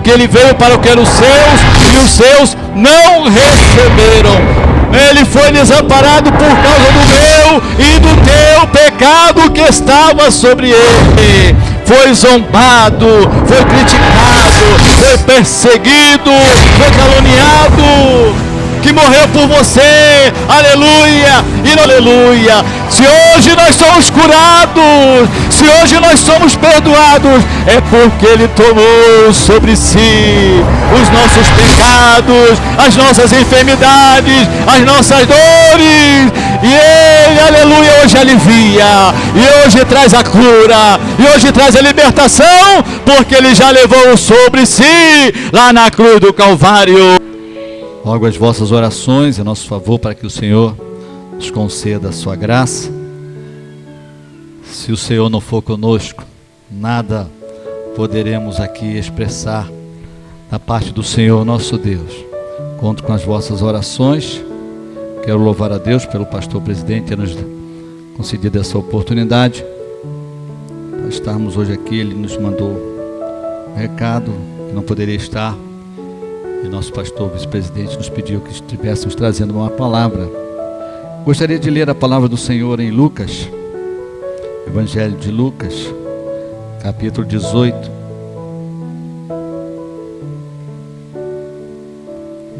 que ele veio para o que eram os seus, e os seus não receberam. Ele foi desamparado por causa do meu e do teu pecado que estava sobre ele. Foi zombado, foi criticado, foi perseguido, foi caluniado, que morreu por você, aleluia, e aleluia. Se hoje nós somos curados, se hoje nós somos perdoados, é porque ele tomou sobre si os nossos pecados, as nossas enfermidades, as nossas dores, e ele, aleluia, hoje alivia, e hoje traz a cura, e hoje traz a libertação, porque ele já levou sobre si, lá na cruz do Calvário. Rogo as vossas orações em nosso favor para que o Senhor nos conceda a sua graça. Se o Senhor não for conosco, nada poderemos aqui expressar da parte do Senhor nosso Deus. Conto com as vossas orações. Quero louvar a Deus pelo pastor presidente ter nos concedido essa oportunidade para estarmos hoje aqui. Ele nos mandou um recado que não poderia estar. E nosso pastor vice-presidente nos pediu que estivéssemos trazendo uma palavra. Gostaria de ler a palavra do Senhor em Lucas, Evangelho de Lucas, capítulo 18.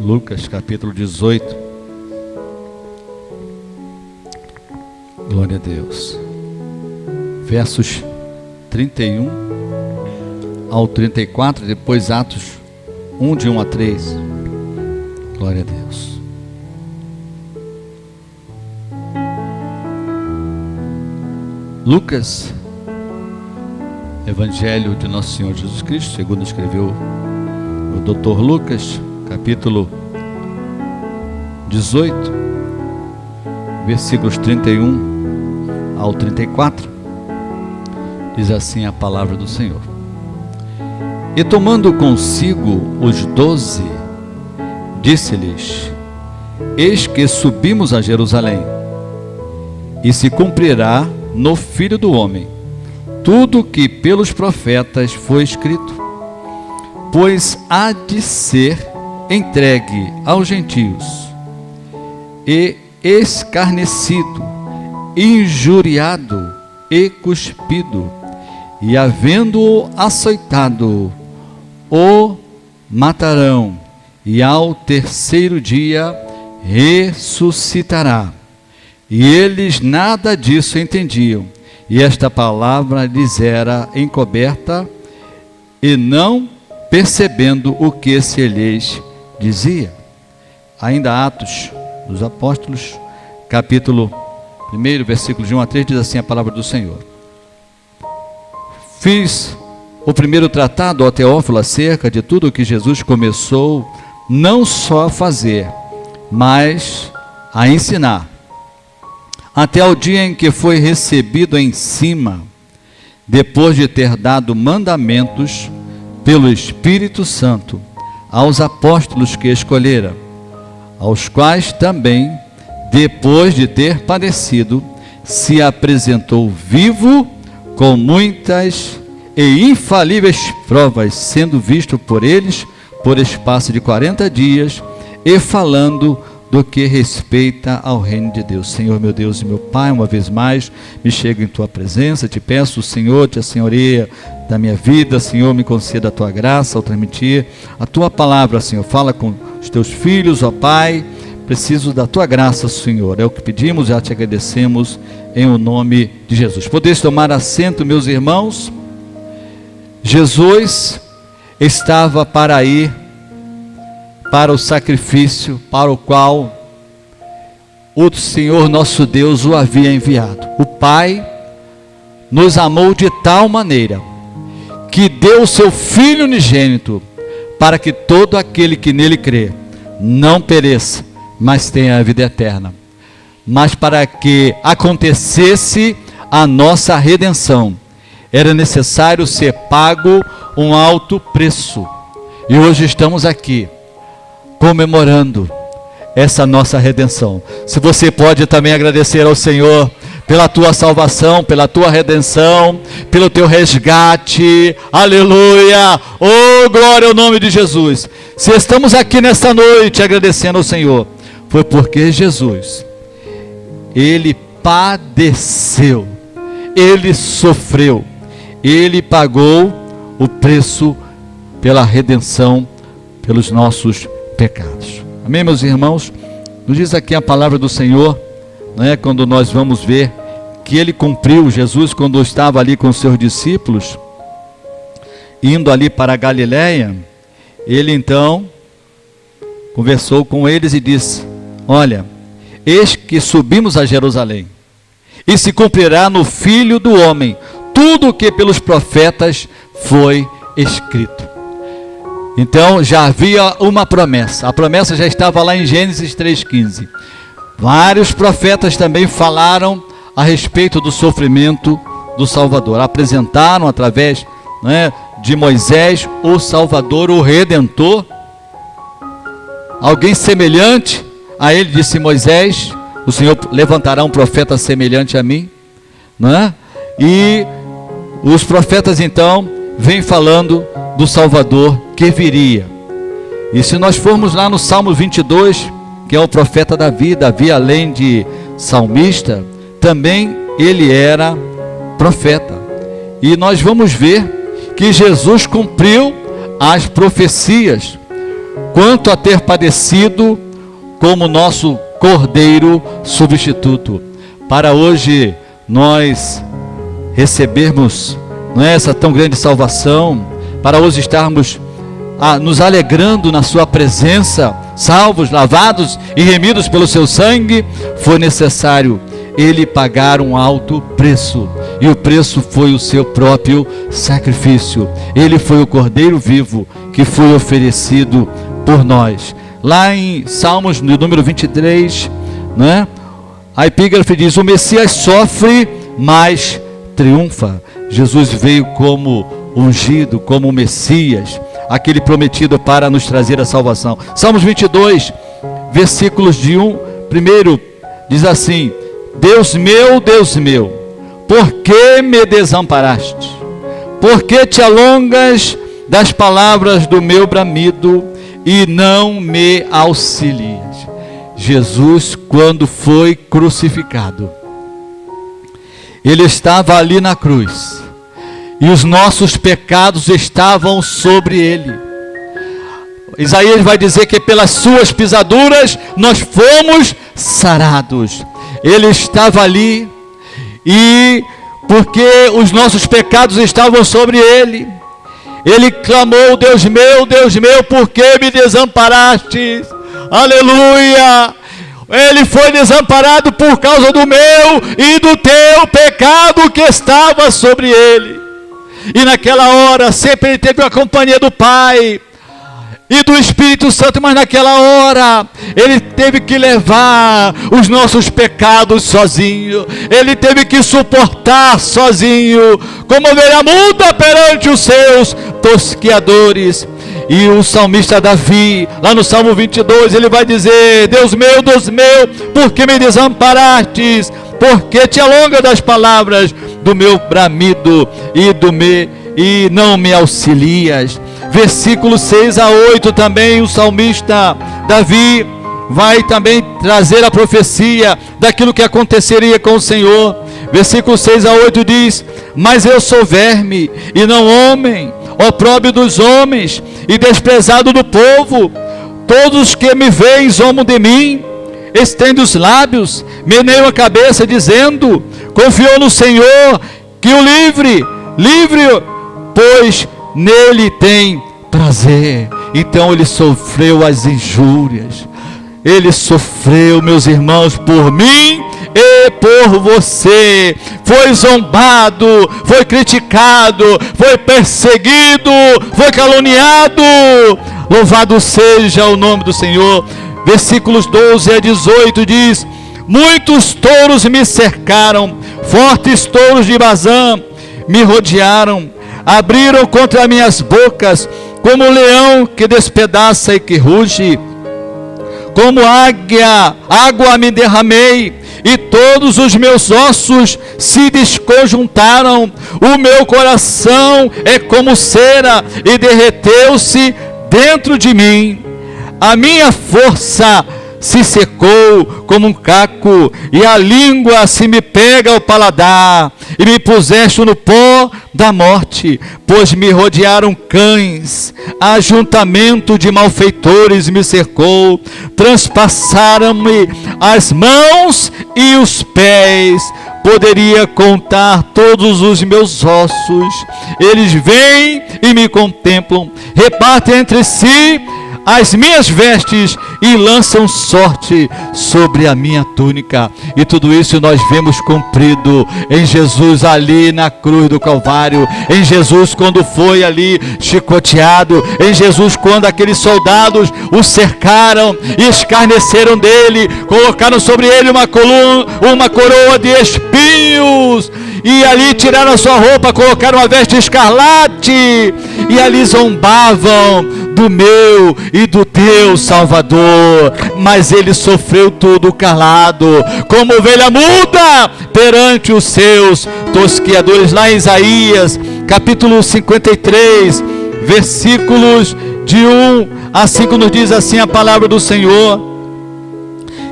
Lucas, capítulo 18. Glória a Deus. Versos 31 ao 34, depois Atos 1, de 1 a 3. Glória a Deus. Lucas, Evangelho de Nosso Senhor Jesus Cristo, segundo escreveu o Dr. Lucas, capítulo 18, versículos 31 ao 34, diz assim a palavra do Senhor. E tomando consigo os 12, disse-lhes: Eis que subimos a Jerusalém, e se cumprirá no Filho do Homem tudo o que pelos profetas foi escrito, pois há de ser entregue aos gentios, e escarnecido, injuriado e cuspido, e havendo-o açoitado, o matarão, e ao terceiro dia ressuscitará. E eles nada disso entendiam, e esta palavra lhes era encoberta, e não percebendo o que se lhes dizia. Ainda Atos dos Apóstolos, capítulo 1, versículos de 1 a 3, diz assim a palavra do Senhor. Fiz o primeiro tratado, ó Teófilo, acerca de tudo o que Jesus começou não só a fazer, mas a ensinar, até o dia em que foi recebido em cima, depois de ter dado mandamentos pelo Espírito Santo aos apóstolos que escolhera, aos quais também, depois de ter padecido, se apresentou vivo com muitas e infalíveis provas, sendo visto por eles por espaço de 40 dias, e falando do que respeita ao reino de Deus. Senhor, meu Deus e meu Pai, uma vez mais me chego em tua presença, te peço, Senhor, te assenhoreia da minha vida, Senhor, me conceda a tua graça ao transmitir a tua palavra, Senhor. Fala com os teus filhos, ó Pai, preciso da tua graça, Senhor, é o que pedimos, já te agradecemos em o nome de Jesus. Podeis tomar assento, meus irmãos. Jesus estava para ir para o sacrifício para o qual o Senhor nosso Deus o havia enviado. O Pai nos amou de tal maneira que deu o seu Filho unigênito, para que todo aquele que nele crê não pereça, mas tenha a vida eterna. Mas para que acontecesse a nossa redenção, era necessário ser pago um alto preço. E hoje estamos aqui comemorando essa nossa redenção. Se você pode também agradecer ao Senhor pela tua salvação, pela tua redenção, pelo teu resgate. Aleluia! Oh, glória ao nome de Jesus. Se estamos aqui nesta noite agradecendo ao Senhor, foi porque Jesus, Ele padeceu, Ele sofreu, Ele pagou o preço pela redenção, pelos nossos pecados. Amém, meus irmãos? Nos diz aqui a palavra do Senhor, né, quando nós vamos ver que Ele cumpriu, Jesus, quando estava ali com os seus discípulos, indo ali para a Galileia, Ele então conversou com eles e disse: olha, eis que subimos a Jerusalém, e se cumprirá no Filho do Homem tudo o que pelos profetas foi escrito. Então já havia uma promessa, a promessa já estava lá em Gênesis 3,15. Vários profetas também falaram a respeito do sofrimento do Salvador, apresentaram através, né, de Moisés o Salvador, o Redentor, alguém semelhante a ele, disse Moisés: o Senhor levantará um profeta semelhante a mim, né? E os profetas então vêm falando do Salvador que viria. E se nós formos lá no Salmo 22, que é o profeta Davi, além de salmista, também ele era profeta. E nós vamos ver que Jesus cumpriu as profecias quanto a ter padecido como nosso Cordeiro substituto, para hoje nós recebermos, não é, essa tão grande salvação, para hoje estarmos nos alegrando na sua presença, salvos, lavados e remidos pelo seu sangue. Foi necessário Ele pagar um alto preço, e o preço foi o seu próprio sacrifício. Ele foi o Cordeiro vivo que foi oferecido por nós. Lá em Salmos, no número 23, né, a epígrafe diz: o Messias sofre, mas triunfa. Jesus veio como ungido, como o Messias, aquele prometido para nos trazer a salvação. Salmos 22, versículos de 1, primeiro diz assim: Deus meu, por que me desamparaste? Por que te alongas das palavras do meu bramido e não me auxilias? Jesus, quando foi crucificado, Ele estava ali na cruz, e os nossos pecados estavam sobre Ele. Isaías vai dizer que pelas suas pisaduras nós fomos sarados. Ele estava ali, e porque os nossos pecados estavam sobre Ele, Ele clamou: Deus meu, por que me desamparaste? Aleluia! Ele foi desamparado por causa do meu e do teu pecado que estava sobre Ele. E naquela hora, sempre Ele teve a companhia do Pai e do Espírito Santo, mas naquela hora Ele teve que levar os nossos pecados sozinho. Ele teve que suportar sozinho, como ovelha muda perante os seus tosqueadores. E o salmista Davi, lá no Salmo 22, ele vai dizer: Deus meu, por que me desamparastes? Por que te alonga das palavras do meu bramido e não me auxilias? Versículos 6 a 8 também, o salmista Davi vai também trazer a profecia daquilo que aconteceria com o Senhor. Versículos 6 a 8 diz: mas eu sou verme e não homem, opróbrio dos homens e desprezado do povo. Todos os que me veem zombam de mim, estendem os lábios, meneiam a cabeça, dizendo: confiou no Senhor, que o livre, pois nele tem prazer. Então Ele sofreu as injúrias, Ele sofreu, meus irmãos, por mim e por você. Foi zombado, foi criticado, foi perseguido, foi caluniado. Louvado seja o nome do Senhor. Versículos 12 a 18 diz: muitos touros me cercaram, fortes touros de Bazã me rodearam, abriram contra minhas bocas, como um leão que despedaça e que ruge. Como água me derramei, e todos os meus ossos se desconjuntaram. O meu coração é como cera e derreteu-se dentro de mim. A minha força se secou como um caco, e a língua se me pega ao paladar, e me puseste no pó da morte, pois me rodearam cães, ajuntamento de malfeitores me cercou, transpassaram-me as mãos e os pés, poderia contar todos os meus ossos. Eles vêm e me contemplam, repartem entre si as minhas vestes e lançam sorte sobre a minha túnica. E tudo isso nós vemos cumprido em Jesus ali na cruz do Calvário, em Jesus quando foi ali chicoteado, em Jesus quando aqueles soldados o cercaram e escarneceram dele, colocaram sobre ele uma coroa de espinhos, e ali tiraram a sua roupa, colocaram uma veste escarlate, e ali zombavam do meu e do teu Salvador. Mas ele sofreu tudo calado, como ovelha muda perante os seus tosqueadores. Lá em Isaías, capítulo 53, versículos de 1 a 5, nos diz assim a palavra do Senhor: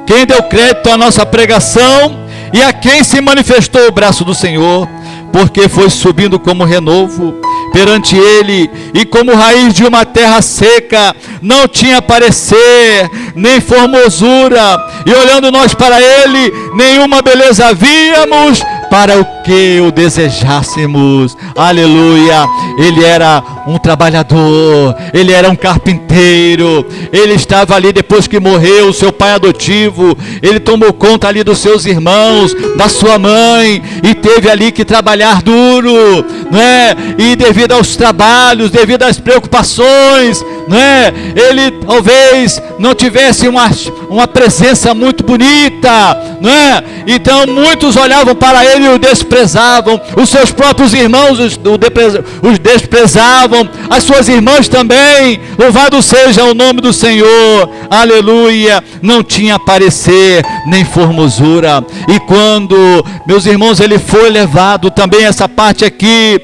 quem deu crédito à nossa pregação, e a quem se manifestou o braço do Senhor, porque foi subindo como renovo perante ele, e como raiz de uma terra seca, não tinha parecer, nem formosura, e olhando nós para ele, nenhuma beleza havíamos, para o que o desejássemos. Aleluia. Ele era um trabalhador, ele era um carpinteiro, ele estava ali depois que morreu o seu pai adotivo, ele tomou conta ali dos seus irmãos, da sua mãe, e teve ali que trabalhar duro, não é? E devido aos trabalhos, devido às preocupações, não é? Ele talvez não tivesse uma presença muito bonita, não é? Então muitos olhavam para ele e o desprezavam, os seus próprios irmãos os desprezavam, as suas irmãs também. Louvado seja o nome do Senhor, aleluia. Não tinha parecer nem formosura. E quando, meus irmãos, ele foi levado, também essa parte aqui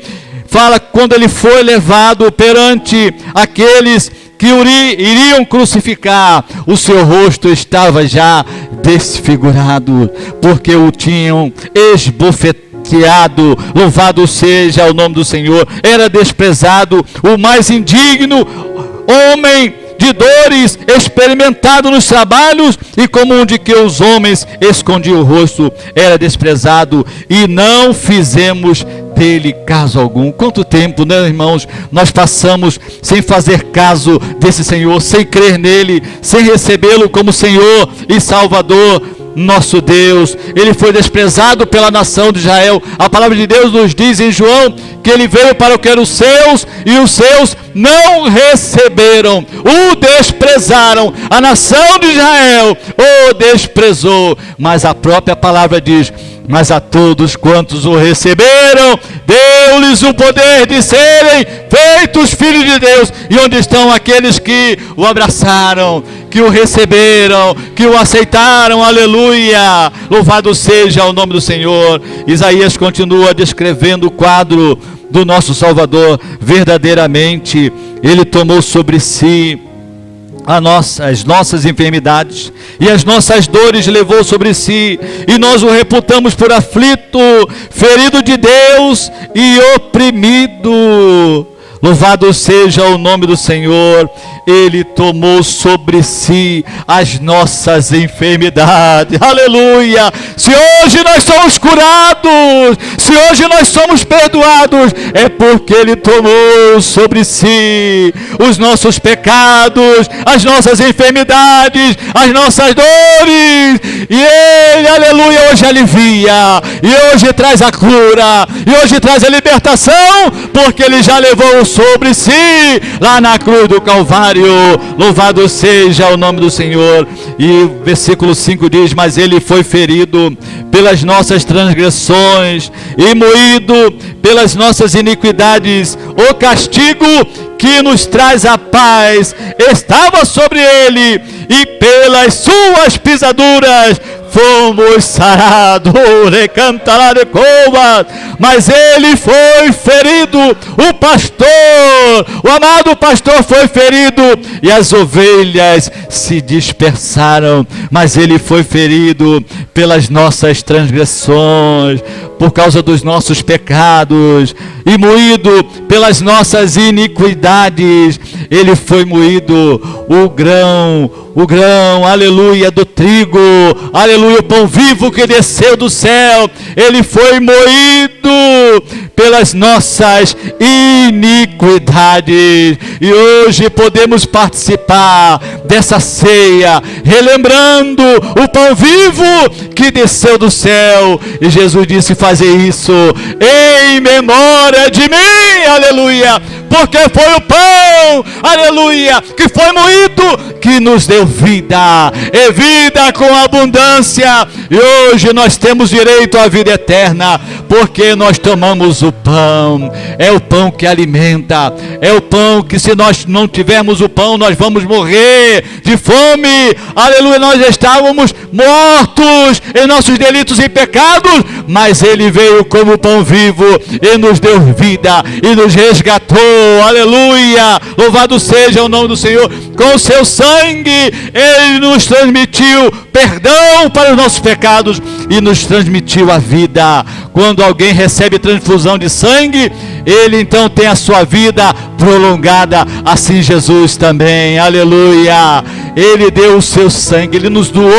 fala, quando ele foi levado perante aqueles que iriam crucificar, o seu rosto estava já desfigurado, porque o tinham esbofeteado. Louvado seja o nome do Senhor. Era desprezado, o mais indigno homem de dores, experimentado nos trabalhos, e como um de que os homens escondiam o rosto, era desprezado, e não fizemos dele caso algum. Quanto tempo, né, irmãos, nós passamos sem fazer caso desse Senhor, sem crer nele, sem recebê-lo como Senhor e Salvador. Nosso Deus, ele foi desprezado pela nação de Israel. A palavra de Deus nos diz em João que ele veio para o que eram os seus, e os seus não receberam, o desprezaram. A nação de Israel o desprezou, mas a própria palavra diz: mas a todos quantos o receberam, deu-lhes o poder de serem feitos filhos de Deus. E onde estão aqueles que o abraçaram, que o receberam, que o aceitaram? Aleluia, louvado seja o nome do Senhor. Isaías continua descrevendo o quadro do nosso Salvador. Verdadeiramente ele tomou sobre si as nossas enfermidades e as nossas dores levou sobre si, e nós o reputamos por aflito, ferido de Deus e oprimido. Louvado seja o nome do Senhor. Ele tomou sobre si as nossas enfermidades. Aleluia. Se hoje nós somos curados, se hoje nós somos perdoados, é porque ele tomou sobre si os nossos pecados, as nossas enfermidades, as nossas dores, e ele, aleluia, hoje alivia, e hoje traz a cura, e hoje traz a libertação, porque ele já levou sobre si lá na cruz do Calvário. Louvado seja o nome do Senhor. E o versículo 5 diz: mas ele foi ferido pelas nossas transgressões e moído pelas nossas iniquidades. O castigo que nos traz a paz estava sobre ele, e pelas suas pisaduras fomos sarados, mas ele foi ferido, o amado pastor foi ferido, e as ovelhas se dispersaram, mas ele foi ferido pelas nossas transgressões, por causa dos nossos pecados, e moído pelas nossas iniquidades. Ele foi moído, o grão, aleluia, do trigo, aleluia, o pão vivo que desceu do céu, ele foi moído pelas nossas iniquidades. E hoje podemos participar dessa ceia, relembrando o pão vivo que desceu do céu. E Jesus disse: fazer isso em memória de mim, aleluia, porque foi o pão, aleluia, que foi moído, que nos deu vida, e vida com abundância. E hoje nós temos direito à vida eterna, porque nós tomamos o pão. É o pão que alimenta, é o pão que, se nós não tivermos o pão, nós vamos morrer de fome, aleluia. Nós estávamos mortos em nossos delitos e pecados, mas ele veio como pão vivo e nos deu vida e nos resgatou, aleluia. Louvado seja o nome do Senhor. Com o seu sangue ele nos transmitiu perdão para os nossos pecados e nos transmitiu a vida. Quando alguém recebe transfusão de sangue, ele então tem a sua vida prolongada. Assim Jesus também, aleluia, ele deu o seu sangue, ele nos doou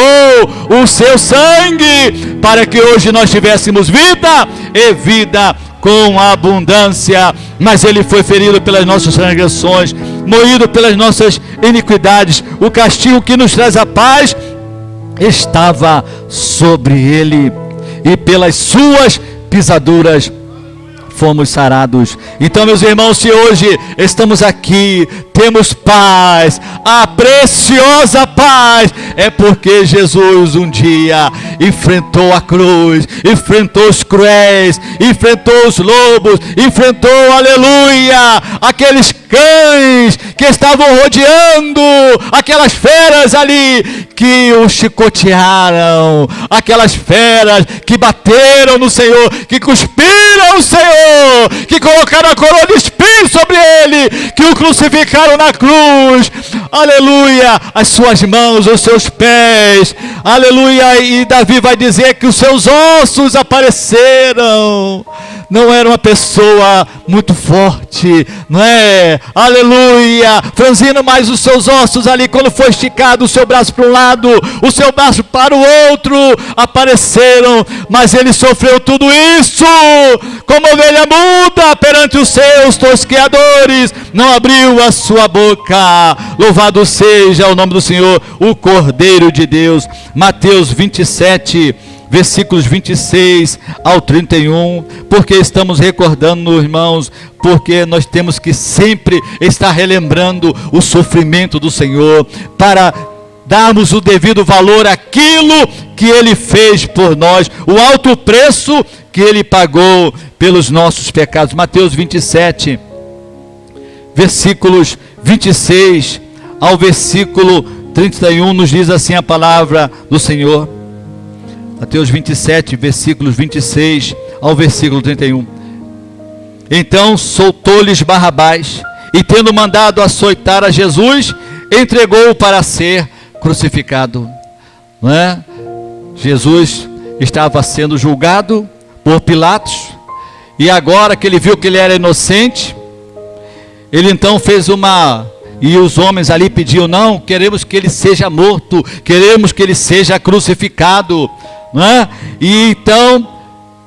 o seu sangue, para que hoje nós tivéssemos vida e vida com abundância. Mas ele foi ferido pelas nossas transgressões, moído pelas nossas iniquidades. O castigo que nos traz a paz estava sobre ele, e pelas suas pisaduras fomos sarados. Então, meus irmãos, se hoje estamos aqui, temos paz, a preciosa paz, é porque Jesus um dia enfrentou a cruz, enfrentou os cruéis, enfrentou os lobos, enfrentou, aleluia, aqueles cães que estavam rodeando, aquelas feras ali que o chicotearam, aquelas feras que bateram no Senhor, que cuspiram o Senhor, que colocaram a coroa de espinhos sobre ele, que o crucificaram na cruz, aleluia, as suas mãos, os seus pés, aleluia. E Davi vai dizer que os seus ossos apareceram. Não era uma pessoa muito forte, não é? Aleluia, franzindo mais os seus ossos ali, quando foi esticado o seu braço para um lado, o seu braço para o outro, apareceram, mas ele sofreu tudo isso, como ovelha muda perante os seus tosqueadores, não abriu a sua boca. Louvado seja o nome do Senhor, o Cordeiro de Deus. Mateus 27, versículos 26 ao 31, porque estamos recordando, irmãos, porque nós temos que sempre estar relembrando o sofrimento do Senhor, para darmos o devido valor àquilo que Ele fez por nós, o alto preço que Ele pagou pelos nossos pecados. Mateus 27, versículos 26 ao versículo 31, nos diz assim a palavra do Senhor. Mateus 27, versículos 26 ao versículo 31. Então soltou-lhes Barrabás, e tendo mandado açoitar a Jesus, entregou-o para ser crucificado. Não é? Jesus estava sendo julgado por Pilatos, e agora que ele viu que ele era inocente, ele então fez e os homens ali pediam: não, queremos que ele seja morto, queremos que ele seja crucificado. Não é? E então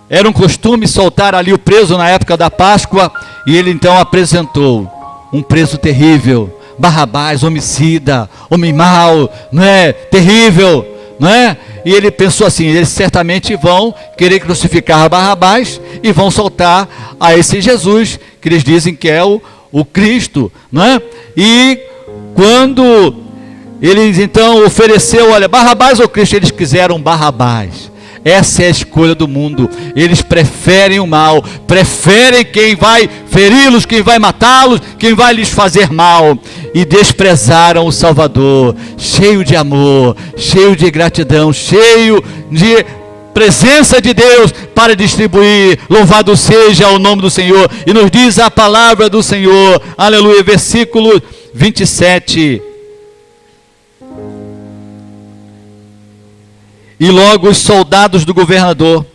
era um costume soltar ali o preso na época da Páscoa, e ele então apresentou um preso terrível, Barrabás, homicida, homem mau, não é? Terrível, não é? E ele pensou assim: eles certamente vão querer crucificar Barrabás e vão soltar a esse Jesus que eles dizem que é o Cristo, não é? E quando eles então ofereceu, olha, Barrabás ou Cristo, eles quiseram Barrabás. Essa é a escolha do mundo. Eles preferem o mal, preferem quem vai feri-los, quem vai matá-los, quem vai lhes fazer mal. E desprezaram o Salvador, cheio de amor, cheio de gratidão, cheio de presença de Deus para distribuir. Louvado seja o nome do Senhor. E nos diz a palavra do Senhor, aleluia, versículo 27. E logo os soldados do governador,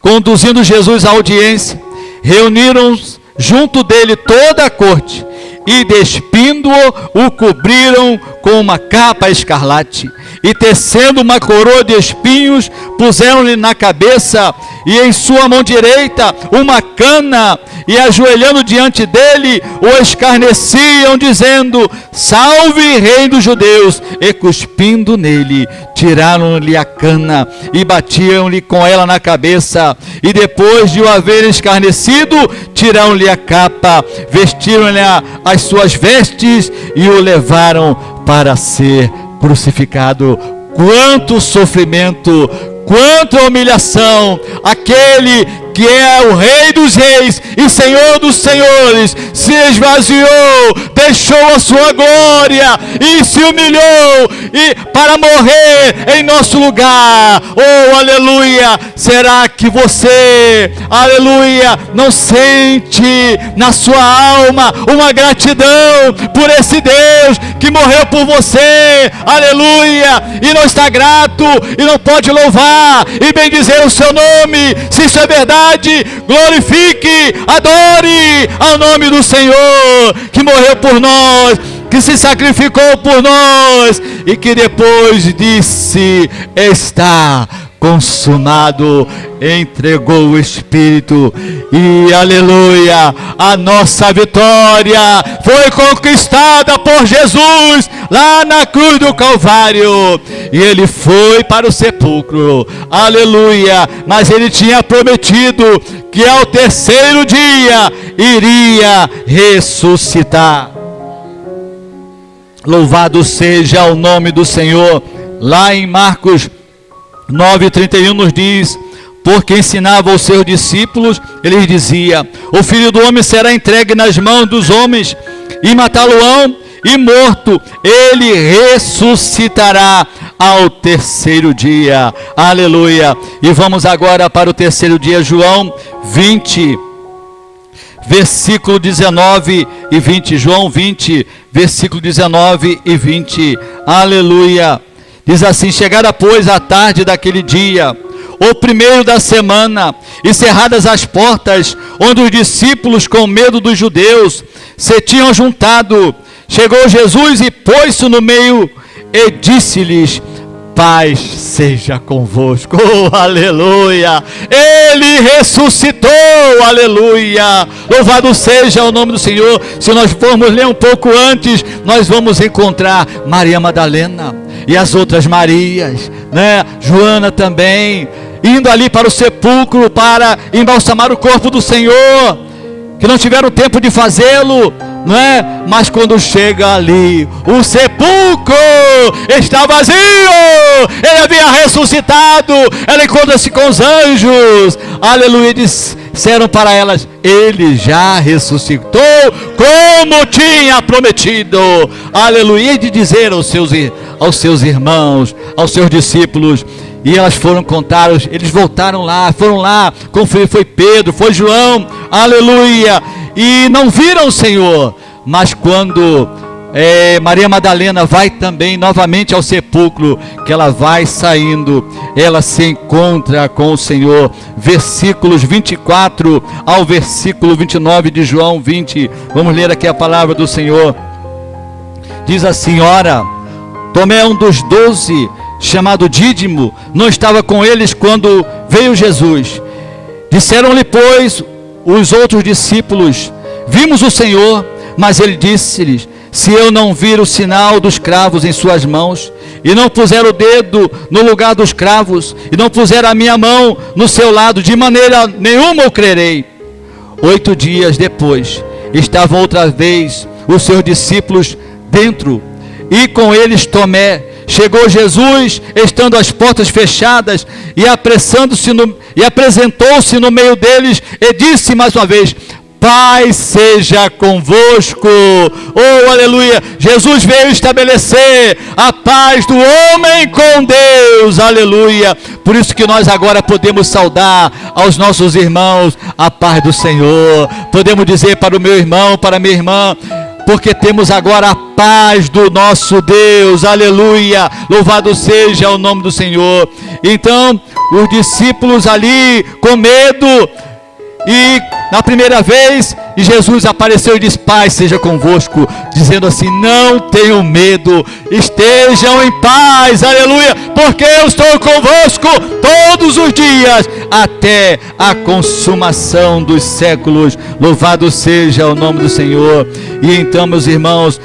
conduzindo Jesus à audiência, reuniram junto dele toda a corte, e despindo-o, o cobriram com uma capa escarlate, e tecendo uma coroa de espinhos, puseram-lhe na cabeça, e em sua mão direita uma cana, e ajoelhando diante dele, o escarneciam, dizendo: salve, rei dos judeus! E cuspindo nele, tiraram-lhe a cana, e batiam-lhe com ela na cabeça, e depois de o haver escarnecido, tiraram-lhe a capa, vestiram-lhe as suas vestes, e o levaram para ser crucificado. Quanto sofrimento, quanta humilhação! Aquele que é o Rei dos Reis e Senhor dos Senhores se esvaziou, deixou a sua glória e se humilhou e para morrer em nosso lugar. Oh, aleluia! Será que você, aleluia, não sente na sua alma uma gratidão por esse Deus que morreu por você? Aleluia! E não está grato e não pode louvar e bendizer o seu nome. Se isso é verdade, glorifique, adore ao nome do Senhor, que morreu por nós, que se sacrificou por nós e que depois disse: está consumado, entregou o Espírito. E aleluia, a nossa vitória foi conquistada por Jesus lá na cruz do Calvário, e ele foi para o sepulcro, aleluia, mas ele tinha prometido que ao terceiro dia iria ressuscitar. Louvado seja o nome do Senhor. Lá em Marcos 9:31 nos diz: porque ensinava aos seus discípulos, ele dizia: o Filho do Homem será entregue nas mãos dos homens, e matá-lo-ão, e morto, ele ressuscitará ao terceiro dia. Aleluia! E vamos agora para o terceiro dia, João 20, versículo 19 e 20. João 20, versículo 19 e 20. Aleluia! Diz assim: chegada, pois, a tarde daquele dia, o primeiro da semana, e cerradas as portas, onde os discípulos, com medo dos judeus, se tinham juntado, chegou Jesus e pôs-se no meio, e disse-lhes: paz seja convosco. Oh, aleluia! Ele ressuscitou, aleluia! Louvado seja o nome do Senhor. Se nós formos ler um pouco antes, nós vamos encontrar Maria Madalena e as outras Marias, né? Joana também, indo ali para o sepulcro para embalsamar o corpo do Senhor, que não tiveram tempo de fazê-lo, não é? Mas quando chega ali, o sepulcro está vazio, ele havia ressuscitado. Ela encontra-se com os anjos, aleluia, disseram para elas: ele já ressuscitou, como tinha prometido, aleluia, e de dizer aos seus irmãos, aos seus discípulos. E elas foram contar, eles voltaram lá, foram lá, foi Pedro, foi João, aleluia, e não viram o Senhor. Mas quando Maria Madalena vai também novamente ao sepulcro, que ela vai saindo, ela se encontra com o Senhor. Versículos 24 ao versículo 29 de João 20, vamos ler aqui a palavra do Senhor. Diz assim: ora, Tomé, um dos 12, chamado Dídimo, não estava com eles quando veio Jesus. Disseram-lhe, pois, os outros discípulos: vimos o Senhor. Mas ele disse-lhes: se eu não vir o sinal dos cravos em suas mãos, e não puser o dedo no lugar dos cravos, e não puser a minha mão no seu lado, de maneira nenhuma eu crerei. 8 dias depois, estavam outra vez os seus discípulos dentro, e com eles Tomé. Chegou Jesus, estando as portas fechadas, e apresentou-se no meio deles, e disse mais uma vez: paz seja convosco. Oh, aleluia. Jesus veio estabelecer a paz do homem com Deus. Aleluia. Por isso que nós agora podemos saudar aos nossos irmãos a paz do Senhor. Podemos dizer para o meu irmão, para a minha irmã, porque temos agora a paz do nosso Deus. Aleluia. Louvado seja o nome do Senhor. Então, os discípulos ali com medo, e na primeira vez, Jesus apareceu e disse: paz seja convosco, dizendo assim: não tenham medo, estejam em paz, aleluia, porque eu estou convosco todos os dias, até a consumação dos séculos. Louvado seja o nome do Senhor. E então, meus irmãos,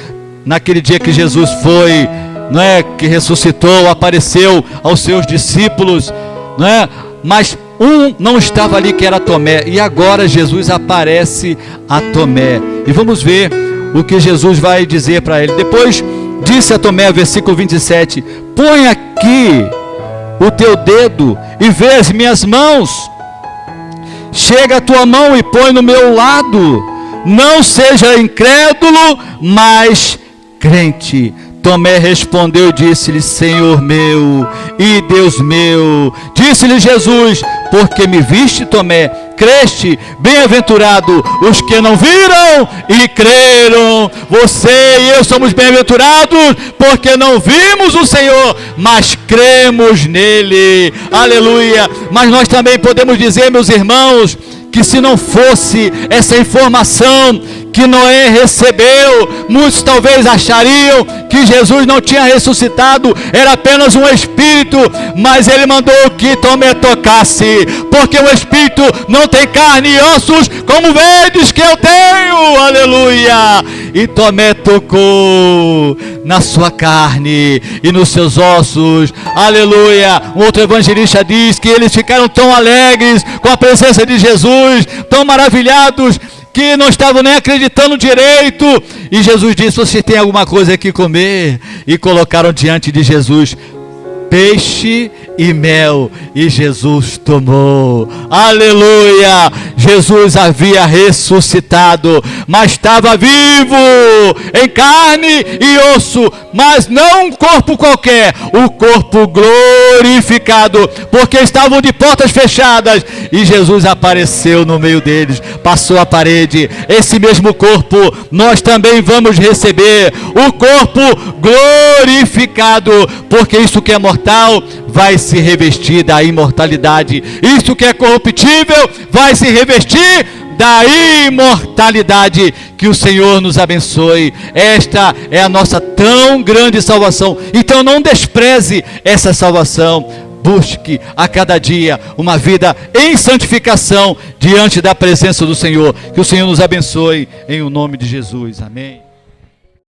naquele dia que Jesus foi, não é, que ressuscitou, apareceu aos seus discípulos, não é, mas um não estava ali, que era Tomé, e agora Jesus aparece a Tomé, e vamos ver o que Jesus vai dizer para ele. Depois disse a Tomé, versículo 27, põe aqui o teu dedo e vê as minhas mãos, chega a tua mão e põe no meu lado, não seja incrédulo, mas crente. Tomé respondeu e disse-lhe: Senhor meu e Deus meu. Disse-lhe Jesus: porque me viste, Tomé, creste? Bem-aventurado os que não viram e creram. Você e eu somos bem-aventurados porque não vimos o Senhor, mas cremos nele. Aleluia. Mas nós também podemos dizer, meus irmãos, que se não fosse essa informação que Noé recebeu, muitos talvez achariam que Jesus não tinha ressuscitado, era apenas um espírito, mas ele mandou que Tomé tocasse, porque o espírito não tem carne e ossos, como vedes que eu tenho, aleluia. E Tomé tocou na sua carne e nos seus ossos, aleluia. Um outro evangelista diz que eles ficaram tão alegres com a presença de Jesus, tão maravilhados, que não estavam nem acreditando direito. E Jesus disse: você tem alguma coisa aqui comer? E colocaram diante de Jesus peixe e mel, e Jesus tomou. Aleluia. Jesus havia ressuscitado, mas estava vivo em carne e osso, mas não um corpo qualquer, o corpo glorificado, porque estavam de portas fechadas, e Jesus apareceu no meio deles, passou a parede. Esse mesmo corpo nós também vamos receber, o corpo glorificado, porque isso que é mortal vai se revestir da imortalidade, isso que é corruptível vai se revestir da imortalidade. Que o Senhor nos abençoe. Esta é a nossa tão grande salvação, então não despreze essa salvação. Busque a cada dia uma vida em santificação diante da presença do Senhor. Que o Senhor nos abençoe em o nome de Jesus. Amém.